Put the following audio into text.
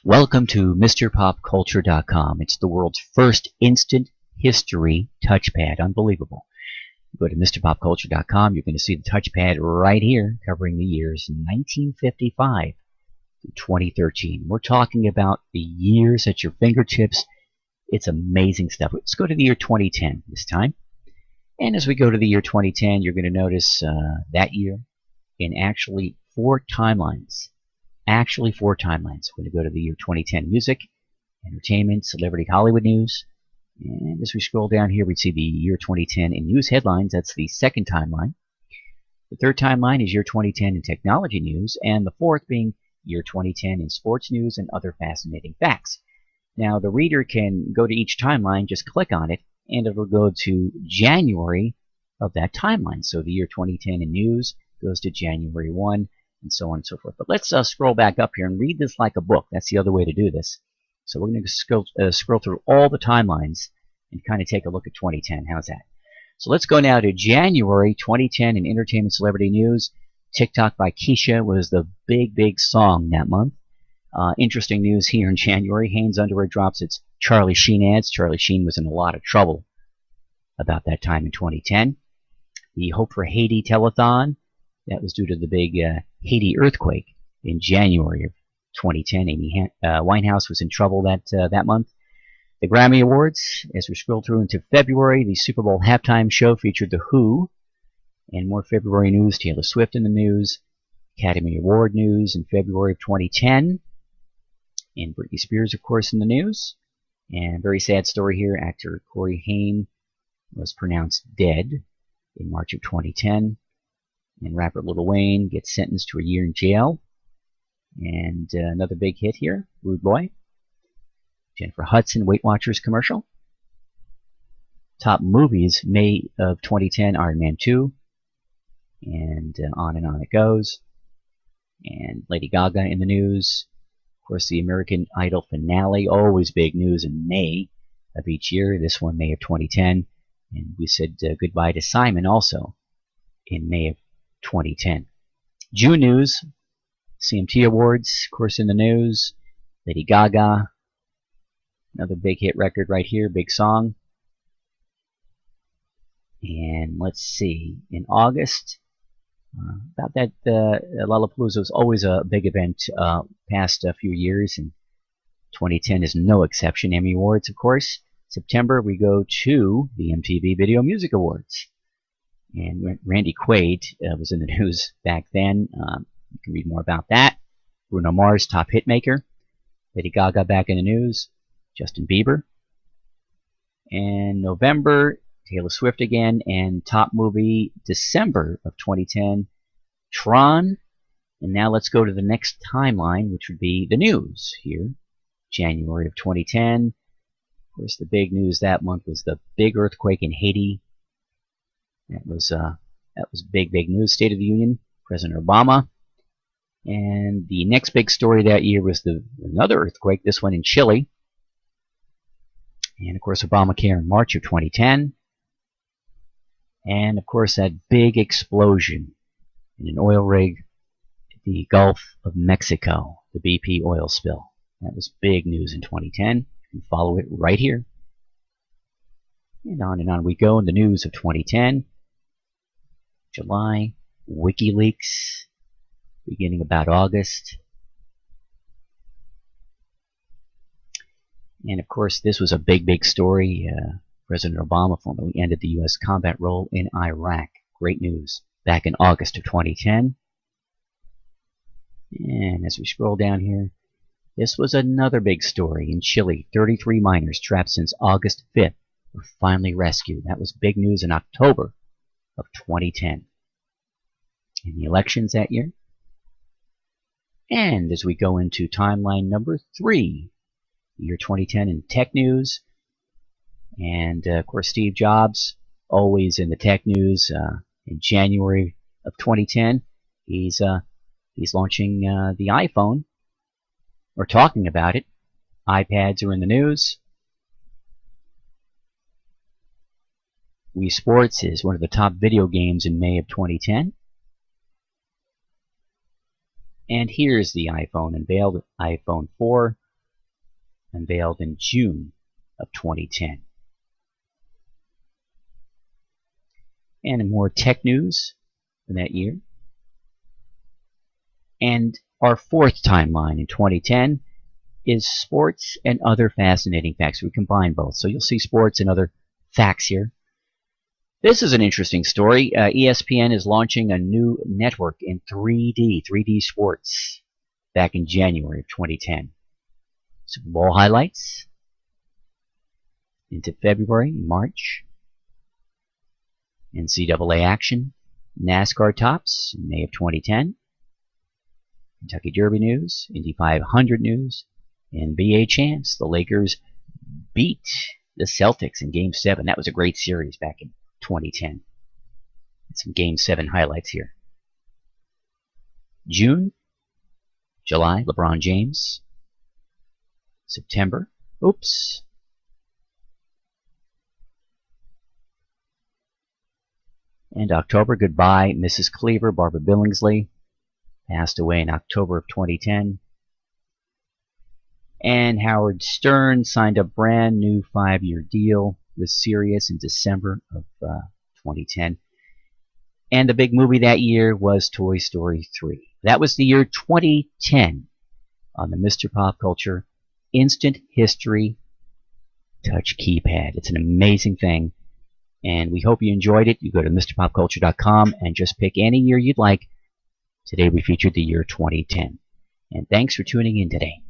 Welcome to MrPopCulture.com. It's the world's first instant history touchpad. Unbelievable. Go to MrPopCulture.com. You're going to see the touchpad right here covering the years 1955 to 2013. We're talking about the years at your fingertips. It's amazing stuff. Let's go to the year 2010 this time. And as we go to the year 2010, you're going to notice that year in actually four timelines. We're going to go to the year 2010 music, entertainment, celebrity, Hollywood news. And as we scroll down here, we see the year 2010 in news headlines. That's the second timeline. The third timeline is year 2010 in technology news, and the fourth being year 2010 in sports news and other fascinating facts. Now, the reader can go to each timeline, just click on it, and it'll go to January of that timeline. So the year 2010 in news goes to January 1. And so on and so forth. But let's scroll back up here and read this like a book. That's the other way to do this. So we're going to scroll through all the timelines and kind of take a look at 2010. How's that? So let's go now to January 2010 in entertainment celebrity news. Tik Tok by Keisha was the big song that month. Interesting news here in January. Hanes Underwear drops its Charlie Sheen ads. Charlie Sheen was in a lot of trouble about that time in 2010. The Hope for Haiti telethon. That was due to the big Haiti earthquake in January of 2010. Amy Winehouse was in trouble that month. The Grammy Awards, as we scroll through into February, the Super Bowl halftime show featured The Who. And more February news, Taylor Swift in the news. Academy Award news in February of 2010. And Britney Spears, of course, in the news. And very sad story here. Actor Corey Haim was pronounced dead in March of 2010. And rapper Lil Wayne gets sentenced to a year in jail. And another big hit here, Rude Boy. Jennifer Hudson, Weight Watchers commercial. Top movies, May of 2010, Iron Man 2. And on it goes. And Lady Gaga in the news. Of course, the American Idol finale, always big news in May of each year. This one, May of 2010. And we said goodbye to Simon also in May of 2010. June news, CMT Awards, of course, in the news. Lady Gaga, another big hit record right here, big song. And let's see, in August, about that, Lollapalooza was always a big event past a few years, and 2010 is no exception. Emmy Awards, of course. September, we go to the MTV Video Music Awards. And Randy Quaid was in the news back then. You can read more about that. Bruno Mars, top hit maker. Lady Gaga back in the news. Justin Bieber. And November, Taylor Swift again. And top movie, December of 2010, Tron. And now let's go to the next timeline, which would be the news here. January of 2010. Of course, the big news that month was the big earthquake in Haiti. That was big news. State of the Union, President Obama. And the next big story that year was another earthquake, this one in Chile. And of course, Obamacare in March of 2010. And of course, that big explosion in an oil rig at the Gulf of Mexico, the BP oil spill. That was big news in 2010. You can follow it right here. And on we go in the news of 2010. July, Wikileaks, beginning about August. And of course, this was a big story. President Obama formally ended the U.S. combat role in Iraq. Great news. Back in August of 2010. And as we scroll down here, this was another big story in Chile. 33 miners trapped since August 5th were finally rescued. That was big news in October of 2010. In the elections that year. And as we go into timeline number 3, year 2010 in tech news. And of course, Steve Jobs, always in the tech news. In January of 2010, he's launching the iPhone, or talking about it. iPads are in the news. Wii Sports is one of the top video games in May of 2010. And here's the iPhone unveiled, iPhone 4. unveiled in June of 2010. And more tech news from that year. And our fourth timeline in 2010 is sports and other fascinating facts. We combine both. So you'll see sports and other facts here. This is an interesting story. ESPN is launching a new network in 3D sports back in January of 2010. Super Bowl highlights into February, March. NCAA action, NASCAR tops in May of 2010. Kentucky Derby news, Indy 500 news, NBA champs. The Lakers beat the Celtics in Game 7. That was a great series back in 2010. Some Game 7 highlights here. June, July, LeBron James. September, oops. And October, goodbye, Mrs. Cleaver, Barbara Billingsley. Passed away in October of 2010. And Howard Stern signed a brand new 5-year deal with Sirius in December of 2010. And the big movie that year was Toy Story 3. That was the year 2010 on the Mr. Pop Culture Instant History Touch Keypad. It's an amazing thing. And we hope you enjoyed it. You go to MrPopCulture.com and just pick any year you'd like. Today we featured the year 2010. And thanks for tuning in today.